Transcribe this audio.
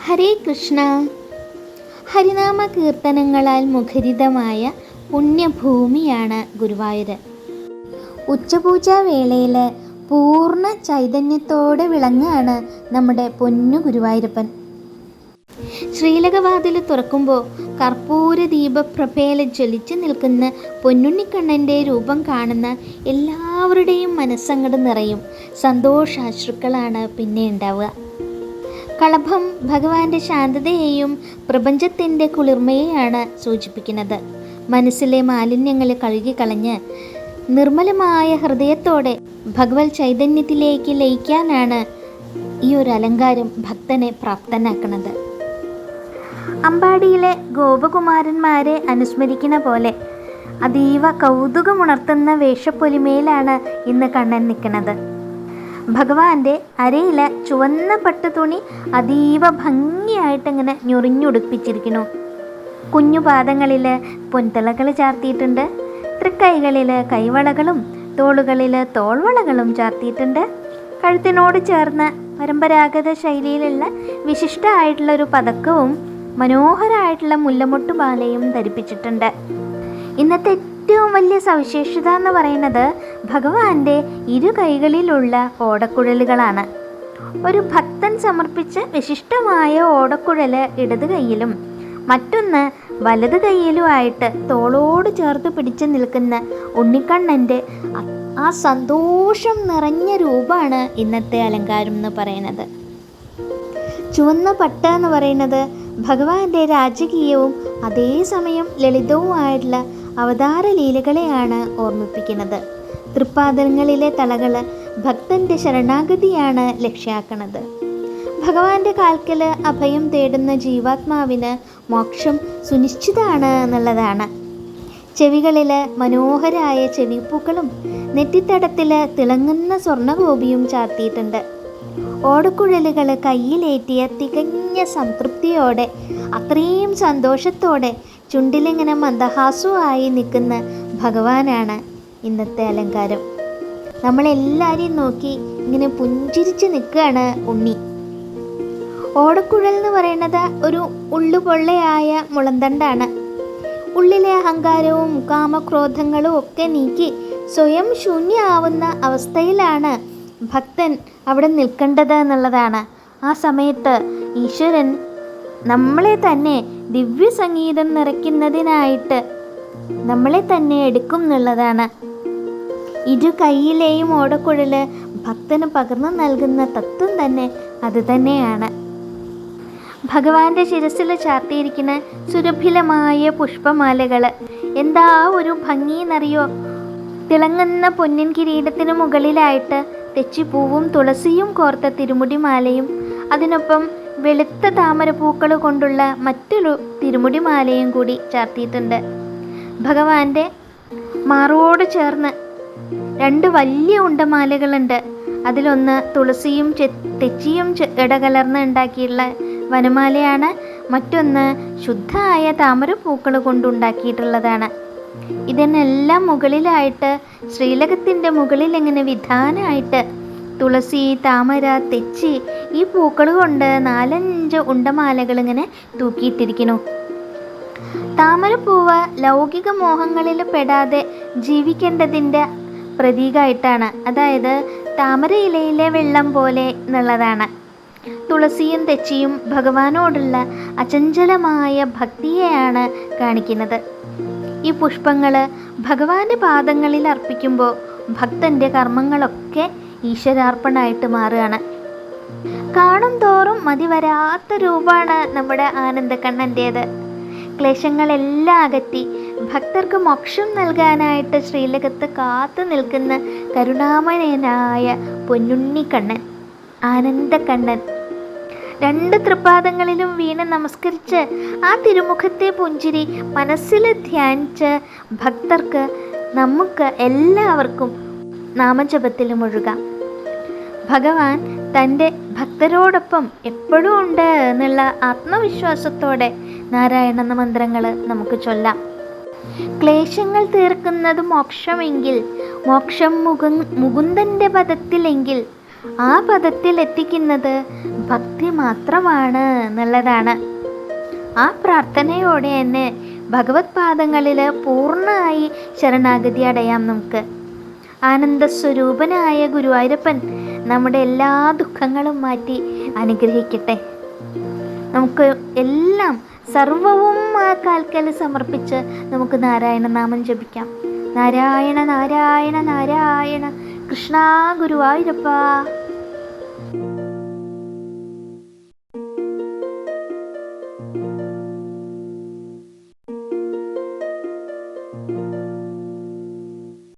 ഹരേ കൃഷ്ണ. ഹരിനാമ കീർത്തനങ്ങളാൽ മുഖരിതമായ പുണ്യഭൂമിയാണ് ഗുരുവായൂർ. ഉച്ചപൂജാവേളയിൽ പൂർണ്ണ ചൈതന്യത്തോടെ വിളങ്ങാണ് നമ്മുടെ പൊന്നു ഗുരുവായൂരപ്പൻ. ശ്രീലകവാതിൽ തുറക്കുമ്പോൾ കർപ്പൂര ദീപപ്രഭയിൽ ജ്വലിച്ചു നിൽക്കുന്ന പൊന്നുണ്ണിക്കണ്ണൻ്റെ രൂപം കാണുന്ന എല്ലാവരുടെയും മനസ്സങ്ങട് നിറയും. സന്തോഷാശ്രുക്കളാണ് പിന്നെ ഉണ്ടാവുക. കളഭം ഭഗവാന്റെ ശാന്തതയെയും പ്രപഞ്ചത്തിൻ്റെ കുളിർമയെയാണ് സൂചിപ്പിക്കുന്നത്. മനസ്സിലെ മാലിന്യങ്ങൾ കഴുകിക്കളഞ്ഞ് നിർമ്മലമായ ഹൃദയത്തോടെ ഭഗവത് ചൈതന്യത്തിലേക്ക് ലയിക്കാനാണ് ഈ ഒരു അലങ്കാരം ഭക്തനെ പ്രാപ്തനാക്കുന്നത്. അമ്പാടിയിലെ ഗോപകുമാരന്മാരെ അനുസ്മരിക്കുന്ന പോലെ അതീവ കൗതുകമുണർത്തുന്ന വേഷപ്പൊലിമയിലാണ് ഇന്ന് കണ്ണൻ നിൽക്കുന്നത്. ഭഗവാന്റെ അരയിൽ ചുവന്ന പട്ടുതുണി അതീവ ഭംഗിയായിട്ടിങ്ങനെ ഞൊറിഞ്ഞുടുപ്പിച്ചിരിക്കുന്നു. കുഞ്ഞു പാദങ്ങളിൽ പൊൻതളകൾ ചാർത്തിയിട്ടുണ്ട്. തൃക്കൈകളിൽ കൈവളകളും തോളുകളിൽ തോൾവളകളും ചാർത്തിയിട്ടുണ്ട്. കഴുത്തിനോട് ചേർന്ന് പരമ്പരാഗത ശൈലിയിലുള്ള വിശിഷ്ടമായിട്ടുള്ളൊരു പതക്കവും മനോഹരമായിട്ടുള്ള മുല്ലമൊട്ടുമാലയും ധരിപ്പിച്ചിട്ടുണ്ട്. ഇന്നത്തെ ഏറ്റവും വലിയ സവിശേഷത എന്ന് പറയുന്നത് ഭഗവാന്റെ ഇരു കൈകളിലുള്ള ഓടക്കുഴലുകളാണ്. ഒരു ഭക്തൻ സമർപ്പിച്ച് വിശിഷ്ടമായ ഓടക്കുഴൽ ഇടത് കൈയിലും മറ്റൊന്ന് വലത് കൈയിലുമായിട്ട് തോളോട് ചേർത്ത് പിടിച്ച് നിൽക്കുന്ന ഉണ്ണിക്കണ്ണൻ്റെ ആ സന്തോഷം നിറഞ്ഞ രൂപമാണ് ഇന്നത്തെ അലങ്കാരം എന്ന് പറയുന്നത്. ചുവന്ന പട്ട എന്ന് പറയുന്നത് ഭഗവാന്റെ രാജകീയവും അതേസമയം ലളിതവുമായിട്ടുള്ള അവതാര ലീലകളെയാണ് ഓർമ്മിപ്പിക്കുന്നത്. തൃപ്പാദങ്ങളിലെ തളകൾ ഭക്തൻ്റെ ശരണാഗതിയാണ് ലക്ഷ്യാക്കുന്നത്. ഭഗവാന്റെ കാൽക്കൽ അഭയം തേടുന്ന ജീവാത്മാവിന് മോക്ഷം സുനിശ്ചിതമാണ് എന്നുള്ളതാണ്. ചെവികളിൽ മനോഹരായ ചെവിപ്പൂക്കളും നെറ്റിത്തടത്തിൽ തിളങ്ങുന്ന സ്വർണ്ണഗോപിയും ചാർത്തിയിട്ടുണ്ട്. ഓടക്കുഴലുകൾ കയ്യിലേറ്റിയ തികഞ്ഞ സംതൃപ്തിയോടെ അത്രയും സന്തോഷത്തോടെ ചുണ്ടിലിങ്ങനെ മന്ദഹാസവുമായി നിൽക്കുന്ന ഭഗവാനാണ് ഇന്നത്തെ അലങ്കാരം. നമ്മളെല്ലാവരെയും നോക്കി ഇങ്ങനെ പുഞ്ചിരിച്ച് നിൽക്കുകയാണ് ഉണ്ണി. ഓടക്കുഴൽ എന്ന് പറയുന്നത് ഒരു ഉള്ളുപൊള്ളയായ മുളന്തണ്ടാണ്. ഉള്ളിലെ അഹങ്കാരവും കാമക്രോധങ്ങളും ഒക്കെ നീക്കി സ്വയം ശൂന്യമാവുന്ന അവസ്ഥയിലാണ് ഭക്തൻ അവിടെ നിൽക്കേണ്ടത് എന്നുള്ളതാണ്. ആ സമയത്ത് ഈശ്വരൻ നമ്മളെ തന്നെ ദിവ്യസംഗീതം നിറയ്ക്കുന്നതിനായിട്ട് നമ്മളെ തന്നെ എടുക്കും എന്നുള്ളതാണ്. ഇരു കൈയിലെയും ഓടക്കുഴൽ ഭക്തന് പകർന്നു നൽകുന്ന തത്വം തന്നെ അത് തന്നെയാണ്. ഭഗവാന്റെ ശിരസിൽ ചാർത്തിയിരിക്കുന്ന സുരഭിലമായ പുഷ്പമാലകൾ എന്താ ഒരു ഭംഗിയെന്നറിയോ. തിളങ്ങുന്ന പൊന്നിൻ കിരീടത്തിന് മുകളിലായിട്ട് തെച്ചിപ്പൂവും തുളസിയും കോർത്ത തിരുമുടിമാലയും അതിനൊപ്പം വെളുത്ത താമരപ്പൂക്കൾ കൊണ്ടുള്ള മറ്റൊരു തിരുമുടിമാലയും കൂടി ചാർത്തിയിട്ടുണ്ട്. ഭഗവാന്റെ മാറോട് ചേർന്ന് രണ്ട് വലിയ ഉണ്ടമാലകളുണ്ട്. അതിലൊന്ന് തുളസിയും തെച്ചിയും ഇടകലർന്ന് ഉണ്ടാക്കിയുള്ള വനമാലയാണ്. മറ്റൊന്ന് ശുദ്ധമായ താമരപ്പൂക്കൾ കൊണ്ടുണ്ടാക്കിയിട്ടുള്ളതാണ്. ഇതിനെല്ലാം മുകളിലായിട്ട് ശ്രീലകത്തിൻ്റെ മുകളിൽ എങ്ങനെ വിധാനമായിട്ട് തുളസി, താമര, തെച്ചി ഈ പൂക്കൾ കൊണ്ട് 4-5 ഉണ്ടമാലകൾ ഇങ്ങനെ തൂക്കിയിട്ടിരിക്കുന്നു. താമരപ്പൂവ് ലൗകിക മോഹങ്ങളിൽ പെടാതെ ജീവിക്കേണ്ടതിൻ്റെ പ്രതീകമായിട്ടാണ്. അതായത് താമര ഇലയിലെ വെള്ളം പോലെ എന്നുള്ളതാണ്. തുളസിയും തെച്ചിയും ഭഗവാനോടുള്ള അചഞ്ചലമായ ഭക്തിയെയാണ് കാണിക്കുന്നത്. ഈ പുഷ്പങ്ങൾ ഭഗവാന്റെ പാദങ്ങളിൽ അർപ്പിക്കുമ്പോൾ ഭക്തൻ്റെ കർമ്മങ്ങളൊക്കെ ഈശ്വരാർപ്പണമായിട്ട് മാറുകയാണ്. കാണും തോറും മതി വരാത്ത രൂപമാണ് നമ്മുടെ ആനന്ദക്കണ്ണൻ്റേത്. ക്ലേശങ്ങളെല്ലാം അകറ്റി ഭക്തർക്ക് മോക്ഷം നൽകാനായിട്ട് ശ്രീലകത്ത് കാത്തു നിൽക്കുന്ന കരുണാമയനായ പൊന്നുണ്ണിക്കണ്ണൻ, ആനന്ദക്കണ്ണൻ. 2 തൃപ്പാദങ്ങളിലും വീണ് നമസ്കരിച്ച് ആ തിരുമുഖത്തെ പുഞ്ചിരി മനസ്സിൽ ധ്യാനിച്ച് ഭക്തർക്ക്, നമുക്ക് എല്ലാവർക്കും നാമജപത്തിൽ മുഴുകാം. ഭഗവാൻ തൻ്റെ ഭക്തരോടൊപ്പം എപ്പോഴും ഉണ്ട് എന്നുള്ള ആത്മവിശ്വാസത്തോടെ നാരായണ മന്ത്രങ്ങൾ നമുക്ക് ചൊല്ലാം. ക്ലേശങ്ങൾ തീർക്കുന്നത് മോക്ഷമെങ്കിൽ, മോക്ഷം മുകുന്ദൻ്റെ പദത്തിലെങ്കിൽ ആ പദത്തിൽ എത്തിക്കുന്നത് ഭക്തി മാത്രമാണ് എന്നുള്ളതാണ്. ആ പ്രാർത്ഥനയോടെ തന്നെ ഭഗവത് പാദങ്ങളിൽ പൂർണ്ണമായി ശരണാഗതി അടയാം നമുക്ക്. ആനന്ദസ്വരൂപനായ ഗുരുവായൂരപ്പൻ നമ്മുടെ എല്ലാ ദുഃഖങ്ങളും മാറ്റി അനുഗ്രഹിക്കട്ടെ. നമുക്ക് എല്ലാം സർവവും ആ കാൽക്കൽ സമർപ്പിച്ച് നമുക്ക് നാരായണ നാമം ജപിക്കാം. നാരായണ നാരായണ നാരായണ, കൃഷ്ണ ഗുരുവായൂരപ്പ.